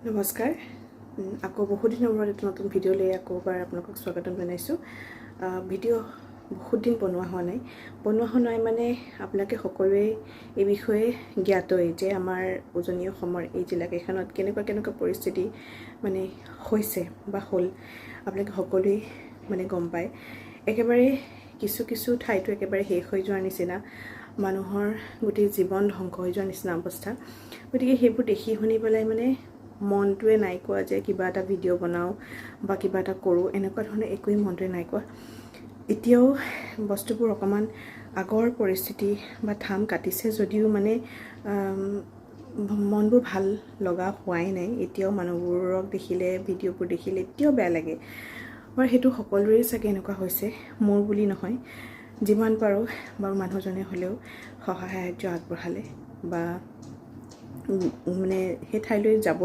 নমস্কাৰ আকৌ বহুত দিনৰ মূৰত এটা নতুন ভিডিঅ' লৈ আকৌ এবাৰ আপোনালোকক স্বাগতম জনাইছোঁ। ভিডিঅ' বহুত দিন বনোৱা হোৱা নাই মানে আপোনালোকে সকলোৱে এই বিষয়ে জ্ঞাতই যে আমাৰ উজনি অসমৰ এই জিলাকেইখনত কেনেকুৱা পৰিস্থিতি মানে হৈছে বা হ'ল আপোনালোকে সকলোৱে মানে গম পায়। একেবাৰে কিছু ঠাইতো একেবাৰে শেষ হৈ যোৱাৰ নিচিনা, মানুহৰ গোটেই জীৱন ধ্বংস হৈ যোৱাৰ নিচিনা অৱস্থা। গতিকে সেইবোৰ দেখি শুনি পেলাই মানে মনটোৱে নাই কোৱা যে কিবা এটা ভিডিঅ' বনাওঁ বা কিবা এটা কৰোঁ, এনেকুৱা ধৰণৰ একোৱেই মনটোৱে নাই কোৱা। এতিয়াও বস্তুবোৰ অকণমান আগৰ পৰিস্থিতি বা ঠাম কাটিছে যদিও মানে মনবোৰ ভাল লগা হোৱাই নাই। এতিয়াও মানুহবোৰক দেখিলে, ভিডিঅ'বোৰ দেখিলে এতিয়াও বেয়া লাগে। বাৰু সেইটো সকলোৰে চাগে এনেকুৱা হৈছে, মোৰ বুলি নহয়। যিমান পাৰোঁ বাৰু মানুহজনে হ'লেও সহায় সাহাৰ্য আগবঢ়ালে বা মানে সেই ঠাইলৈ যাব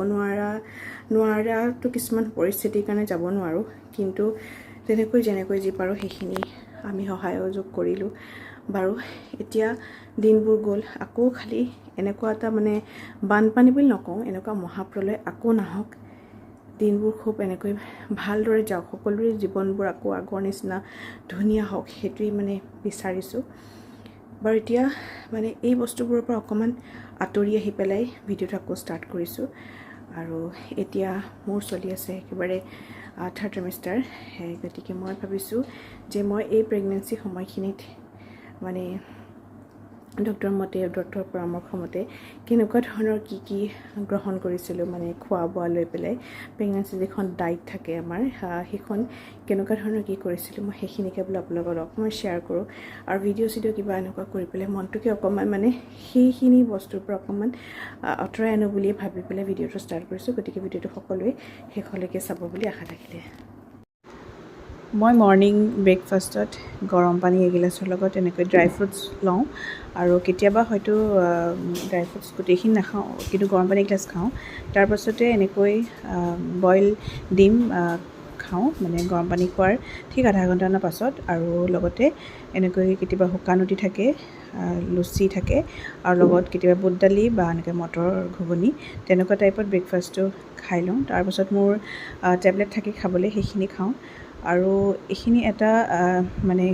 নোৱাৰাটো কিছুমান পৰিস্থিতিৰ কাৰণে যাব নোৱাৰোঁ, কিন্তু যেনেকৈ যি পাৰোঁ সেইখিনি আমি সহযোগ কৰিলোঁ। বাৰু এতিয়া দিনবোৰ গ'ল, আকৌ খালি এনেকুৱা এটা মানে বানপানী বুলি নকওঁ, এনেকুৱা মহাপ্ৰলয় আকৌ নাহক, দিনবোৰ খুব এনেকৈ ভালদৰে যাওক, সকলোৰে জীৱনবোৰ আকৌ আগৰ নিচিনা ধুনীয়া হওক, সেইটোৱেই মানে বিচাৰিছোঁ। বাৰু এতিয়া মানে এই বস্তুবোৰৰ পৰা অকণমান আঁতৰি আহি পেলাই ভিডিঅ'টো আকৌ ষ্টাৰ্ট কৰিছোঁ। আৰু এতিয়া মোৰ চলি আছে একেবাৰে থাৰ্ড ট্ৰিমেষ্টাৰ। গতিকে মই ভাবিছোঁ যে মই এই প্ৰেগনেঞ্চি সময়খিনিত মানে ডক্টৰৰ পৰামৰ্শ মতে কেনেকুৱা ধৰণৰ কি গ্ৰহণ কৰিছিলোঁ, মানে খোৱা বোৱা লৈ পেলাই প্ৰেগনেঞ্চি যিখন ডায়েট থাকে আমাৰ, সেইখন কেনেকুৱা ধৰণৰ কি কৰিছিলোঁ, মই সেইখিনিকে বোলো আপোনালোকৰ লগত মই শ্বেয়াৰ কৰোঁ। আৰু ভিডিঅ' কিবা এনেকুৱা কৰি পেলাই মনটোকে অকণমান মানে সেইখিনি বস্তুৰ পৰা অকণমান আঁতৰাই আনো বুলি ভাবি পেলাই ভিডিঅ'টো ষ্টাৰ্ট কৰিছোঁ। গতিকে ভিডিঅ'টো সকলোৱে শেষলৈকে চাব বুলি আশা থাকিলে। মই মৰ্ণিং ব্ৰেকফাষ্টত গৰম পানী এগিলাচৰ লগত এনেকৈ ড্ৰাই ফ্ৰুটছ লওঁ, আৰু কেতিয়াবা হয়তো ড্ৰাই ফ্ৰুটছ গোটেইখিনি নাখাওঁ, কিন্তু গৰম পানী এগিলাচ খাওঁ। তাৰপাছতে এনেকৈ বইল ডিম খাওঁ, মানে গৰম পানী খোৱাৰ ঠিক আধা ঘণ্টামানৰ পাছত। আৰু লগতে এনেকৈ কেতিয়াবা শুকান ৰুটি থাকে, লুচি থাকে, আৰু লগত কেতিয়াবা বুট দালি বা এনেকৈ মটৰ ঘুগুনি, তেনেকুৱা টাইপত ব্ৰেকফাষ্টটো খাই লওঁ। তাৰপাছত মোৰ টেবলেট থাকে খাবলৈ, সেইখিনি খাওঁ। আৰু এইখিনি এটা মানে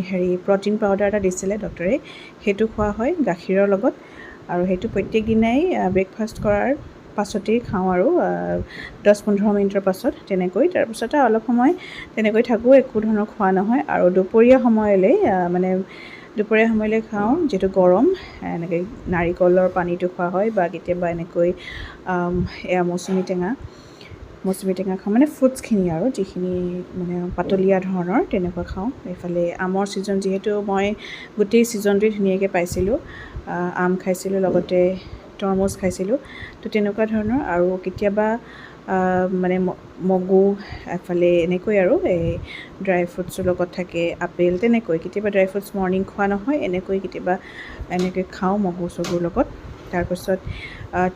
প্ৰ'টিন পাউডাৰ এটা দিছিলে ডক্টৰে, সেইটো খোৱা হয় গাখীৰৰ লগত, আৰু সেইটো প্ৰত্যেক দিনাই ব্ৰেকফাষ্ট কৰাৰ পাছতেই খাওঁ, আৰু 10-15 মিনিটৰ পাছত তেনেকৈ। তাৰপিছতে অলপ সময় তেনেকৈ থাকোঁ, একো ধৰণৰ খোৱা নহয়। আৰু দুপৰীয়া সময়লৈ খাওঁ, যিহেতু গৰম, এনেকৈ নাৰিকলৰ পানীটো খোৱা হয়, বা কেতিয়াবা এনেকৈ এয়া মৌচুমী টেঙা খাওঁ, মানে ফ্ৰুটছখিনি আৰু যিখিনি মানে পাতলীয়া ধৰণৰ তেনেকুৱা খাওঁ। এইফালে আমৰ ছিজন, যিহেতু মই গোটেই ছিজনটোৱে ধুনীয়াকৈ পাইছিলোঁ, আম খাইছিলোঁ, লগতে তৰমুজ খাইছিলোঁ, তো তেনেকুৱা ধৰণৰ। আৰু কেতিয়াবা মানে মগু, এফালে এনেকৈ আৰু এই ড্ৰাই ফ্ৰুটছৰ লগত থাকে আপেল, তেনেকৈ কেতিয়াবা ড্ৰাই ফ্ৰুটছ মৰ্ণিং খোৱা নহয়, এনেকৈ কেতিয়াবা এনেকৈ খাওঁ মগু চগুৰ লগত। তাৰপিছত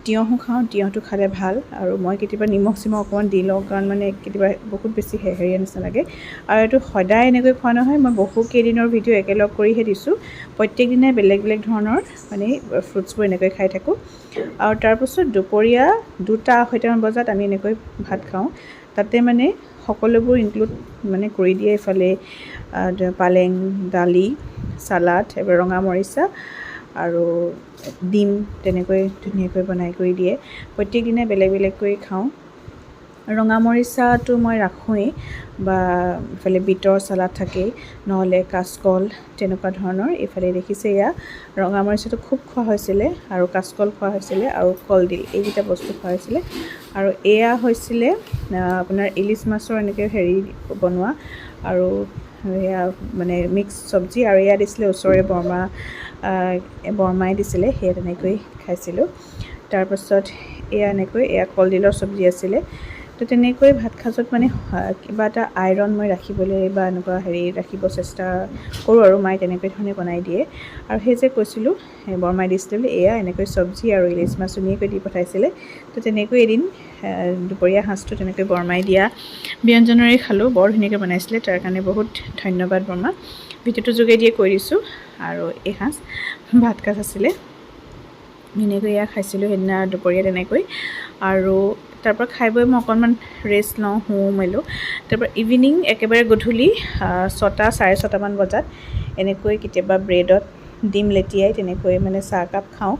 তিয়ঁহো খাওঁ, তিয়ঁহটো খালে ভাল। আৰু মই কেতিয়াবা নিমখ অকণমান দি লওঁ, কাৰণ মানে কেতিয়াবা বহুত বেছি হেৰিয়া নিচিনা লাগে। আৰু এইটো সদায় এনেকৈ খোৱা নহয়, মই বহুকেইদিনৰ ভিডিঅ' একেলগ কৰিহে দিছোঁ। প্ৰত্যেক দিনাই বেলেগ ধৰণৰ মানে ফ্ৰুটছবোৰ এনেকৈ খাই থাকোঁ। আৰু তাৰপাছত দুপৰীয়া 2-2:30 বজাত আমি এনেকৈ ভাত খাওঁ। তাতে মানে সকলোবোৰ ইনক্লুড মানে কৰি দিয়ে, এইফালে পালেং, দালি, চালাড, এইবাৰ ৰঙা মৰিচা আৰু ডিম, তেনেকৈ ধুনীয়াকৈ বনাই কৰি দিয়ে। প্ৰত্যেক দিনাই বেলেগকৈ খাওঁ। ৰঙা মৰিচাটো মই ৰাখোঁৱেই, বা ইফালে বিটৰ চালাড থাকেই, নহ'লে কাচকল, তেনেকুৱা ধৰণৰ। এইফালে দেখিছে এয়া ৰঙা মৰিচাটো খুব খোৱা হৈছিলে, আৰু কাচকল খোৱা হৈছিলে, আৰু কলডিল, এইকেইটা বস্তু খোৱা হৈছিলে। আৰু এয়া হৈছিলে আপোনাৰ ইলিচ মাছৰ এনেকৈ বনোৱা, আৰু এয়া মানে মিক্স চব্জি। আৰু এয়া দিছিলে ওচৰৰে বৰমাই দিছিলে, সেয়া তেনেকৈ খাইছিলোঁ। তাৰপাছত এয়া কলডিলৰ চব্জি আছিলে। তো তেনেকৈ ভাত সাজত মানে কিবা এটা আইৰণ মই ৰাখিবলৈ বা এনেকুৱা ৰাখিব চেষ্টা কৰোঁ, আৰু মায়ে তেনেকৈ ধৰণে বনাই দিয়ে। আৰু সেই যে কৈছিলোঁ বৰমাই দিছিলে বুলি, এয়া এনেকৈ চব্জি আৰু ইলিচ মাছ ধুনীয়াকৈ দি পঠাইছিলে। তো তেনেকৈ এদিন দুপৰীয়া সাঁজটো তেনেকৈ বৰমাই দিয়া ব্যঞ্জনেৰে খালোঁ, বৰ ধুনীয়াকৈ বনাইছিলে, তাৰ কাৰণে বহুত ধন্যবাদ বৰমা। ভিডিঅ'টোৰ যোগেদিয়ে কৈ দিছোঁ। আৰু এই ভাত সাঁজ আছিলে, ধুনীয়াকৈ এয়া খাইছিলোঁ সেইদিনা দুপৰীয়া তেনেকৈ। আৰু তাৰপৰা খাই বৈ মই অকণমান ৰেষ্ট লওঁ, শুওঁ মেলোঁ। তাৰপৰা ইভিনিং একেবাৰে গধূলি 6টা 6:30মান বজাত এনেকৈ কেতিয়াবা ব্ৰেডত ডিম লেটিয়াই তেনেকৈ মানে চাহকাপ খাওঁ।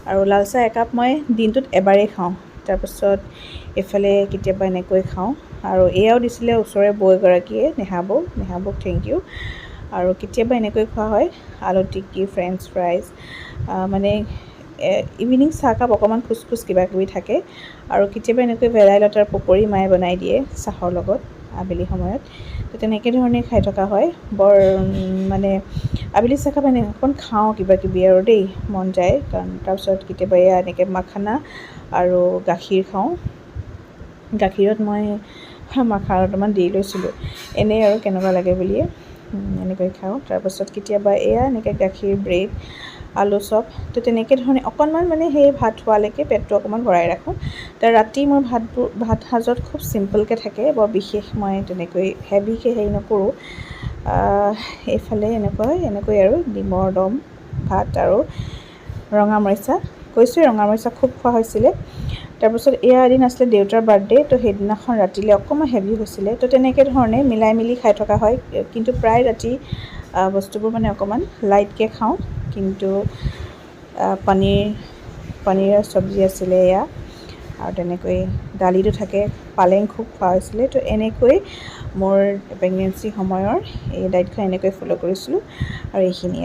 আৰু লাল চাহ একাপ মই দিনটোত এবাৰেই খাওঁ। তাৰপাছত এইফালে কেতিয়াবা এনেকৈ খাওঁ। আৰু এয়াও দিছিলে ওচৰৰে বৌ এগৰাকীয়ে, নেহাবৌক থেংক ইউ। আৰু কেতিয়াবা এনেকৈ খোৱা হয় আলু টিক্কি, ফ্ৰেঞ্চ ফ্ৰাইজ, মানে ইভিনিং চাহকাপ অকণমান খোজ কিবাকিবি থাকে। আৰু কেতিয়াবা এনেকৈ ভেদাইলতাৰ পকৰি মায়ে বনাই দিয়ে চাহৰ লগত আবেলি সময়ত। তো তেনেকৈ ধৰণে খাই থকা হয়। বৰ মানে আবেলি চাহকাপ অকণ খাওঁ কিবাকিবি আৰু দেই, মন যায় কাৰণ। তাৰপিছত কেতিয়াবা এয়া এনেকৈ মাখানা আৰু গাখীৰ খাওঁ। গাখীৰত মই মাখানা অকণমান দি লৈছিলোঁ এনেই আৰু কেনেকুৱা লাগে বুলিয়ে, এনেকৈ খাওঁ। তাৰপাছত কেতিয়াবা এয়া এনেকৈ গাখীৰ, ব্ৰেড, আলু চপ। তো তেনেকৈ ধৰণে অকণমান মানে সেই ভাত হোৱালৈকে পেটটো অকণমান ভৰাই ৰাখোঁ। তাৰ ৰাতি মোৰ ভাত সাজত খুব চিম্পলকৈ থাকে, বৰ বিশেষ মই তেনেকৈ হেভিকৈ হেৰি নকৰোঁ। এইফালে এনেকৈ আৰু ডিমৰ দম, ভাত আৰু ৰঙা মৰিচা। কৈছোঁৱে ৰঙা মৰিচা খুব খোৱা হৈছিলে। তাৰপাছত এয়া এদিন আছিলে দেউতাৰ বাৰ্থডে', তো সেইদিনাখন ৰাতিলৈ অকণমান হেভি হৈছিলে। তো তেনেকৈ ধৰণে মিলাই মিলি খাই থকা হয়। কিন্তু প্ৰায় ৰাতি বস্তুবোৰ মানে অকণমান লাইটকৈ খাওঁ। কিন্তু পনীৰৰ চব্জি আছিলে এয়া, আৰু তেনেকৈ দালিটো থাকে, পালেং খুব খোৱা হৈছিলে। তো এনেকৈ মোৰ প্ৰেগনেঞ্চি সময়ৰ এই ডায়েটখন এনেকৈ ফ'ল' কৰিছিলোঁ আৰু এইখিনিয়ে।